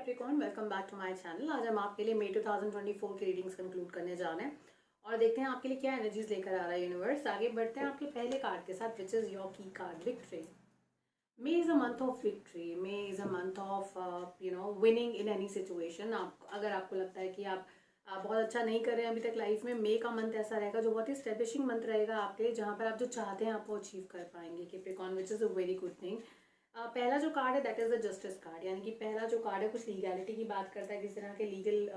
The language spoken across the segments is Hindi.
Capricorn, welcome back to my channel. आज हम आपके लिए मई 2024 की रीडिंग्स कंक्लूड करने जा रहे हैं और देखते हैं आपके लिए क्या एनर्जीज लेकर आ रहा है यूनिवर्स। आगे बढ़ते हैं आपके पहले कार्ड के साथ, विच इज योर की card, victory. May is a month of victory. May is a month of winning in any situation. आप अगर आपको लगता है कि आप बहुत अच्छा नहीं कर रहे हैं अभी तक लाइफ में, मे का मंथ ऐसा रहेगा जो बहुत ही स्टेब्लिशिंग मंथ रहेगा आपके लिए, जहाँ पर आप जो चाहते हैं आप वो अचीव कर पाएंगे Capricorn, which is a very good thing. पहला जो कार्ड है that is the justice card, यानी कि पहला जो कार्ड है कुछ लीगैलिटी की बात करता है, किसी तरह के लीगल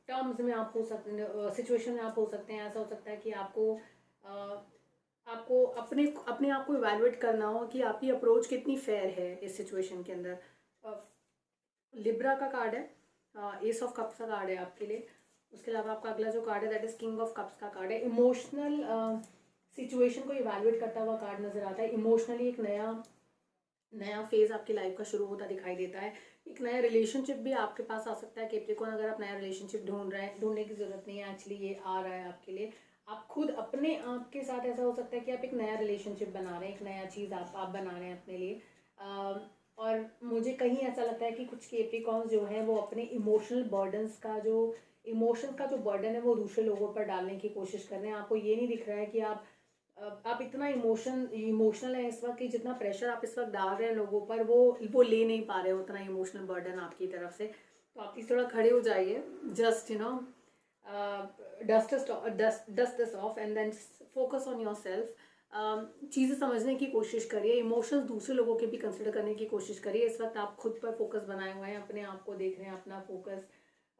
टर्म्स में आप हो सकते, सिचुएशन में आप हो सकते हैं। ऐसा हो सकता है कि आपको अपने अपने आप को इवेलुएट करना हो कि आपकी अप्रोच कितनी फेयर है इस सिचुएशन के अंदर। लिब्रा का कार्ड है, एस ऑफ कप्स का कार्ड है आपके लिए। उसके अलावा आपका अगला जो कार्ड है that is king of cups का कार्ड है। इमोशनल सिचुएशन को इवेलुएट करता हुआ कार्ड नजर आता है। इमोशनली एक नया नया फेज आपकी लाइफ का शुरू होता दिखाई देता है। एक नया रिलेशनशिप भी आपके पास आ सकता है कैप्रिकॉर्न। अगर आप नया रिलेशनशिप ढूंढ रहे हैं, ढूंढने की जरूरत नहीं है, एक्चुअली ये आ रहा है आपके लिए। आप खुद अपने आप के साथ ऐसा हो सकता है कि आप एक नया रिलेशनशिप बना रहे हैं, एक नया चीज़ आप बना रहे हैं अपने लिए। और मुझे कहीं ऐसा लगता है कि कुछ कैप्रिकॉर्न्स जो है वो अपने इमोशनल बर्डन्स का जो इमोशन का जो बर्डन है वो दूसरे लोगों पर डालने की कोशिश कर रहे हैं। आपको ये नहीं दिख रहा है कि आप इतना इमोशनल है इस वक्त कि जितना प्रेशर आप इस वक्त डाल रहे हैं लोगों पर वो ले नहीं पा रहे हो उतना इमोशनल बर्डन आपकी तरफ से। तो आप प्लीज थोड़ा खड़े हो जाइए, just dust this off and then focus on yourself. चीज़ें समझने की कोशिश करिए, इमोशंस दूसरे लोगों के भी कंसिडर करने की कोशिश करिए। इस वक्त आप खुद पर फोकस बनाए हुए हैं, अपने आप को देख रहे हैं, अपना फोकस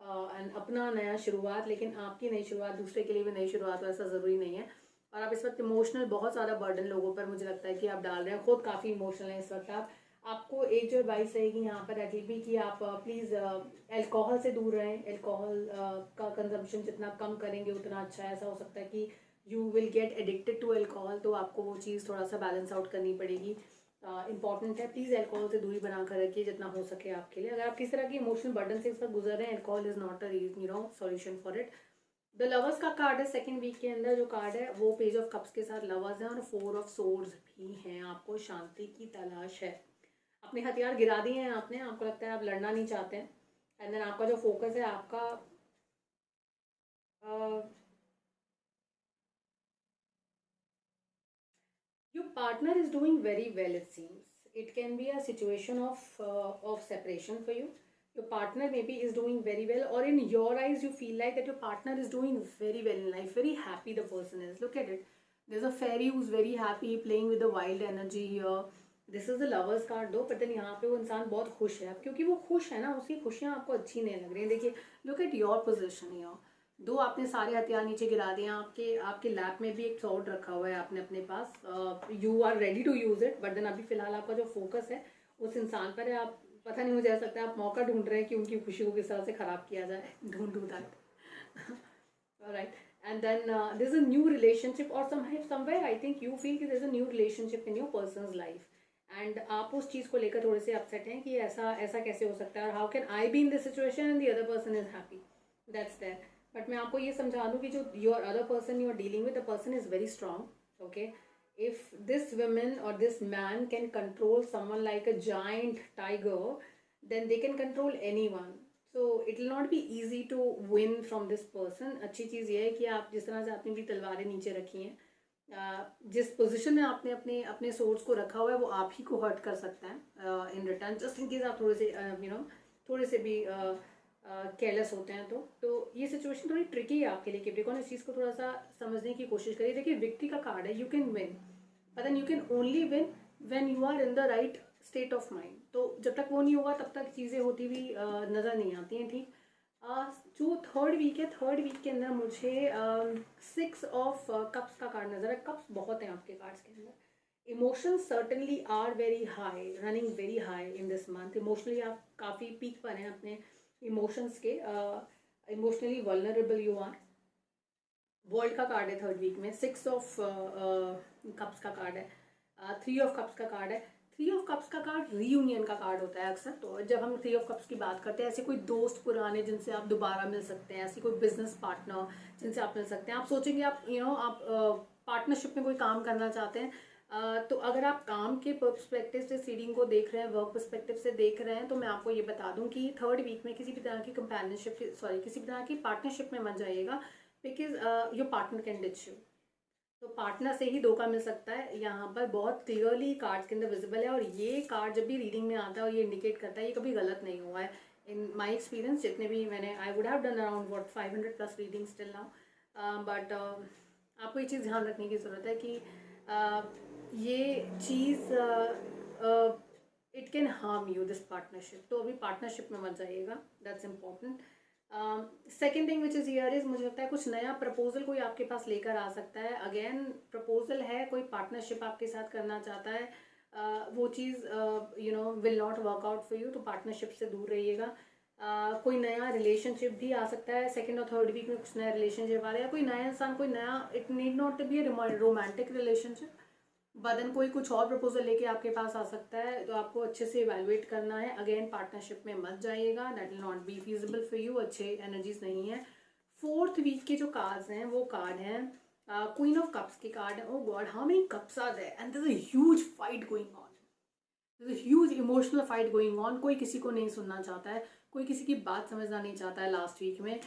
एंड अपना नया शुरुआत। लेकिन आपकी नई शुरुआत दूसरे के लिए भी नई शुरुआत हो ऐसा ज़रूरी नहीं है। और आप इस वक्त इमोशनल बहुत ज़्यादा बर्डन लोगों पर मुझे लगता है कि आप डाल रहे हैं, खुद काफ़ी इमोशनल है इस वक्त आप। आपको एक जो एडवाइस रहेगी यहाँ पर दैट विल बी कि आप प्लीज़ अल्कोहल से दूर रहें। अल्कोहल का कंजम्पशन जितना कम करेंगे उतना अच्छा है। ऐसा हो सकता है कि you will get addicted to alcohol, तो आपको वो चीज़ थोड़ा सा बैलेंस आउट करनी पड़ेगी। इंपॉर्टेंट है, प्लीज़ अल्कोहल से दूरी बना कर रखिए जितना हो सके आपके लिए। अगर आप किस तरह की इमोशनल बर्डन से इस वक्त गुजर रहे हैं, alcohol is not a solution for it. The lovers का कार्ड है सेकेंड वीक के अंदर। जो कार्ड है वो पेज ऑफ कप्स के साथ लवर्स है और 4 ऑफ सोर्ड्स भी हैं। आपको शांति की तलाश है, अपने हथियार गिरा दिए हैं आपने, आपको लगता है आप लड़ना नहीं चाहते हैं। एंड देन आपका जो फोकस है आपका your partner is doing very well, it seems. It can be a situation of separation for you. Your partner maybe is doing very well, or in your eyes you feel like that your partner is doing very well in life, very happy the person is. Look at it, there's a fairy who's very happy playing with the wild energy here. This is the lovers card दो, बट देन यहाँ पे वो इंसान बहुत खुश है। अब क्योंकि वो खुश है ना, उसकी खुशियाँ आपको अच्छी नहीं लग रही हैं। देखिए, look at your position your दो, आपने सारे हथियार नीचे गिरा दिए। आपके लैप में भी एक सॉर्ड रखा हुआ है आपने अपने पास, you are ready to use it, but then अभी फिलहाल आपका जो फोकस है उस इंसान पर है। आप पता नहीं, मुझे ऐसा लगता है आप मौका ढूंढ रहे हैं कि उनकी खुशी को किस तरह से ख़राब किया जाए। Don't do that, right. And then there is a new relationship और somewhere I think you feel कि there is a new relationship in your personal life. And आप उस चीज़ को लेकर थोड़े से अपसेट हैं कि ऐसा ऐसा कैसे हो सकता है, और how can I be in this situation and the other person is happy, that's there. But मैं आपको ये समझा दूँ कि जो your other person you are dealing with, the person is very strong. Okay, if this woman or this man can control someone like a giant tiger, then they can control anyone. So it will not be easy to win from this person. अच्छी चीज़ ये है कि आप जिस तरह से आपने अपनी तलवारें नीचे रखी हैं, जिस पोजीशन में आपने अपने अपने सोर्स को रखा हुआ है वो आप ही को हर्ट कर सकता है in return, just in case आप थोड़े से थोड़े से भी केयरलेस होते हैं। तो ये सिचुएशन थोड़ी ट्रिकी है आपके लिए कैप्रिकॉर्न। इस चीज़ को थोड़ा सा समझने की कोशिश करिए। देखिए, विक्ट्री का कार्ड है, you can win, but then you can only win when you are in the right state of mind. तो जब तक वो नहीं होगा तब तक चीज़ें होती हुई नज़र नहीं आती हैं, ठीक। जो थर्ड वीक है, थर्ड वीक के अंदर मुझे 6 ऑफ कप्स का कार्ड नजर है। कप्स बहुत हैं आपके कार्ड्स के अंदर। Emotions certainly are very high, running very high in this month. Emotionally आप काफ़ी पीक पर हैं अपने इमोशंस के, emotionally vulnerable you are. World का कार्ड है थर्ड वीक में। 6 ऑफ कप्स का कार्ड है, 3 ऑफ कप्स का कार्ड है। 3 ऑफ कप्स का कार्ड रीयूनियन का कार्ड होता है अक्सर। तो जब हम 3 ऑफ कप्स की बात करते हैं, ऐसे कोई दोस्त पुराने जिनसे आप दोबारा मिल सकते हैं, ऐसी कोई बिजनेस पार्टनर जिनसे आप मिल सकते हैं। आप सोचेंगे आप आप पार्टनरशिप में कोई काम करना चाहते हैं, तो अगर आप काम के पर्सपेक्टिव से रीडिंग को देख रहे हैं, वर्क पर्सपेक्टिव से देख रहे हैं, तो मैं आपको ये बता दूं कि थर्ड वीक में किसी भी तरह की कंपेनियनशिप, सॉरी, किसी भी तरह की पार्टनरशिप में मत जाइएगा, because your partner can ditch you. तो पार्टनर से ही धोखा मिल सकता है, यहाँ पर बहुत क्लियरली कार्ड्स के अंदर विजिबल है। और ये कार्ड जब भी रीडिंग में आता है और ये इंडिकेट करता है, ये कभी गलत नहीं हुआ है इन माई एक्सपीरियंस। जितने भी मैंने, I would have done around 500+ readings till now, but आपको ये चीज़ ध्यान रखने की ज़रूरत है कि ये चीज़ it can harm you this partnership. तो अभी पार्टनरशिप में मत जाइएगा, that's important. Second thing which is here is, मुझे लगता है कुछ नया प्रपोजल कोई आपके पास लेकर आ सकता है। अगेन प्रपोजल है, कोई पार्टनरशिप आपके साथ करना चाहता है, वो चीज़ will not work out for you, तो पार्टनरशिप से दूर रहिएगा। कोई नया रिलेशनशिप भी आ सकता है सेकेंड और थर्ड वीक में, कुछ नया रिलेशनशिप आ रहा है, कोई नया इंसान, कोई नया, it need not to be a romantic relationship, बदन कोई कुछ और प्रपोजल लेके आपके पास आ सकता है। तो आपको अच्छे से इवेलुएट करना है। अगेन पार्टनरशिप में मत जाइएगा, that will not be feasible for you, अच्छे एनर्जीज नहीं है। फोर्थ वीक के जो कार्ड्स हैं वो कार्ड हैं क्वीन ऑफ कप्स के कार्ड है। Oh God, how many cups are there and there is a huge fight going on, there is a huge emotional fight going on. कोई किसी को नहीं सुनना चाहता है, कोई किसी की बात समझना नहीं चाहता है लास्ट वीक में।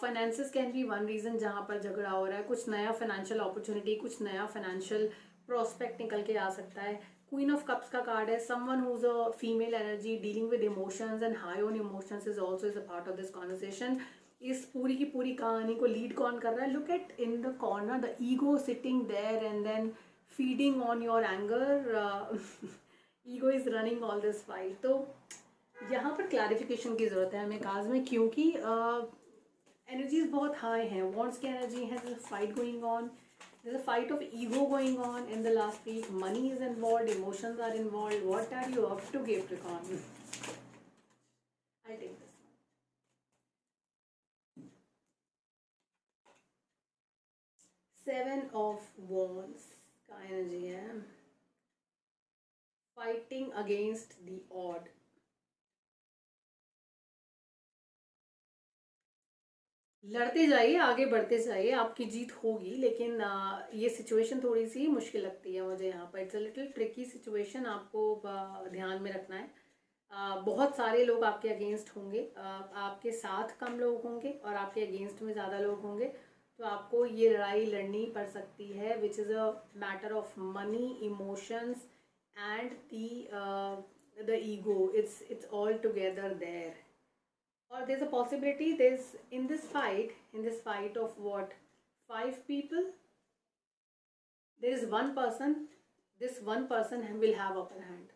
Finances can be one reason जहाँ पर झगड़ा हो रहा है। कुछ नया फाइनेंशियल अपॉर्चुनिटी, कुछ नया फाइनेंशियल प्रॉस्पेक्ट निकल के आ सकता है। क्वीन ऑफ कप्स का कार्ड है, someone who is a female energy dealing with emotions and high on emotions is also is a part of this conversation. इस पूरी की पूरी कहानी को लीड कौन कर रहा है? Look at in the corner the ego sitting there and then feeding on your anger. Ego is running all this fight. तो यहाँ पर क्लैरिफिकेशन की ज़रूरत है हमें काज में, क्योंकि एनर्जीज बहुत हाई हैं, वॉन्ट्स की एनर्जी है, fight going on, there's a fight of ego going on in the last week, money is involved, emotions are involved. What are you up to, Capricorn? I'll take this one. Seven of Wands का एनर्जी है, fighting against the odd. लड़ते जाइए, आगे बढ़ते जाइए, आपकी जीत होगी। लेकिन ये सिचुएशन थोड़ी सी मुश्किल लगती है मुझे यहाँ पर। It's a little tricky situation, आपको ध्यान में रखना है। बहुत सारे लोग आपके अगेंस्ट होंगे, आपके साथ कम लोग होंगे और आपके अगेंस्ट में ज़्यादा लोग होंगे। तो आपको ये लड़ाई लड़नी पड़ सकती है, which is a matter of money, emotions and the ego. It's all together there. Or there's a possibility, there's in this fight of what, 5 people, there is one person, this one person will have upper hand.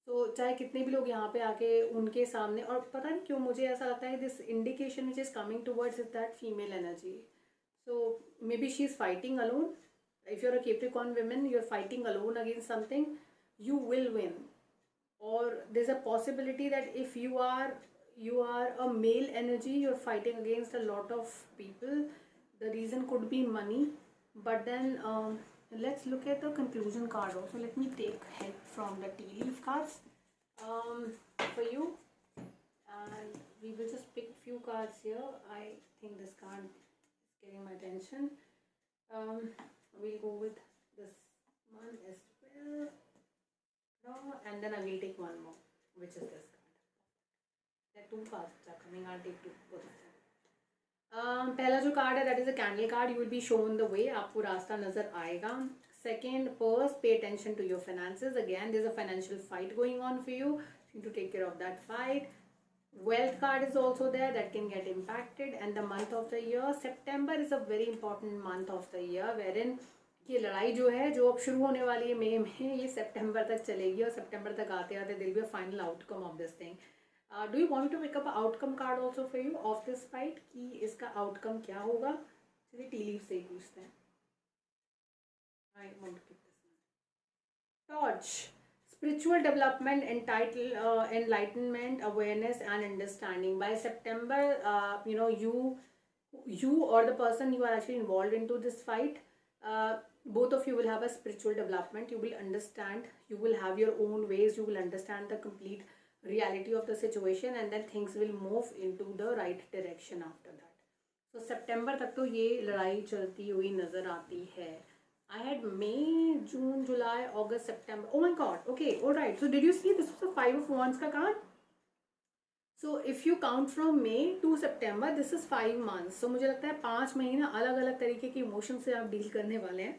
तो चाहे कितने भी लोग यहाँ पे आके उनके सामने, और पता नहीं क्यों मुझे ऐसा लगता है this indication which is coming towards is that female energy. So maybe she is fighting alone. If you are a Capricorn women, you are fighting alone against something, you will win. Or there's a possibility that if you are a male energy, you're fighting against a lot of people. The reason could be money, but then let's look at the conclusion card also. Let me take help from the tea leaf cards for you, and we will just pick few cards here. I think this card is getting my attention. We'll go with this one as well. And then I will take one more, which is this card. There are 2 cards which are coming. I'll take 2 both of them. पहला जो कार्ड है, that is a candle card. You will be shown the way. आपको रास्ता नजर आएगा. Second, purse. Pay attention to your finances. Again, there's a financial fight going on for you. You need to take care of that fight. Wealth card is also there, that can get impacted. And the month of the year, September is a very important month of the year, wherein ये लड़ाई जो है, जो अब शुरू होने वाली है मई में, ये सितंबर तक चलेगी। और सितंबर तक आते आते दिल be a final outcome of this thing. Do you want to pick up outcome card also for you of this fight, कि इसका आउटकम क्या होगा? चलिए टी लीफ से ही पूछते हैं। I want to pick this one. Torch, spiritual development, entitled enlightenment, awareness and understanding. By September, you or the person you are actually involved into this fight, both of you will have a spiritual development. You will understand, you will have your own ways, you will understand the complete reality of the situation, and then things will move into the right direction after that. So September तक तो ये लड़ाई चलती हुई नज़र आती है। I had May, June, July, August, September. Oh my god. Okay, alright. So did you see this was a 5 of Wands ka card? So if you count from May to September, this is 5 months. So मुझे लगता है 5 महीना अलग अलग तरीके के इमोशन से आप डील करने वाले हैं.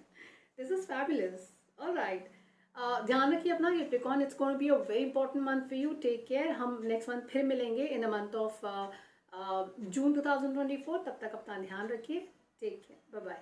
This is fabulous. Alright. ध्यान रखिए अपना Capricorn. It's going to be a very important month for you. Take care. हम next month फिर मिलेंगे in the month of June 2024. तब तक अपना ध्यान रखिए. Take care. Bye bye.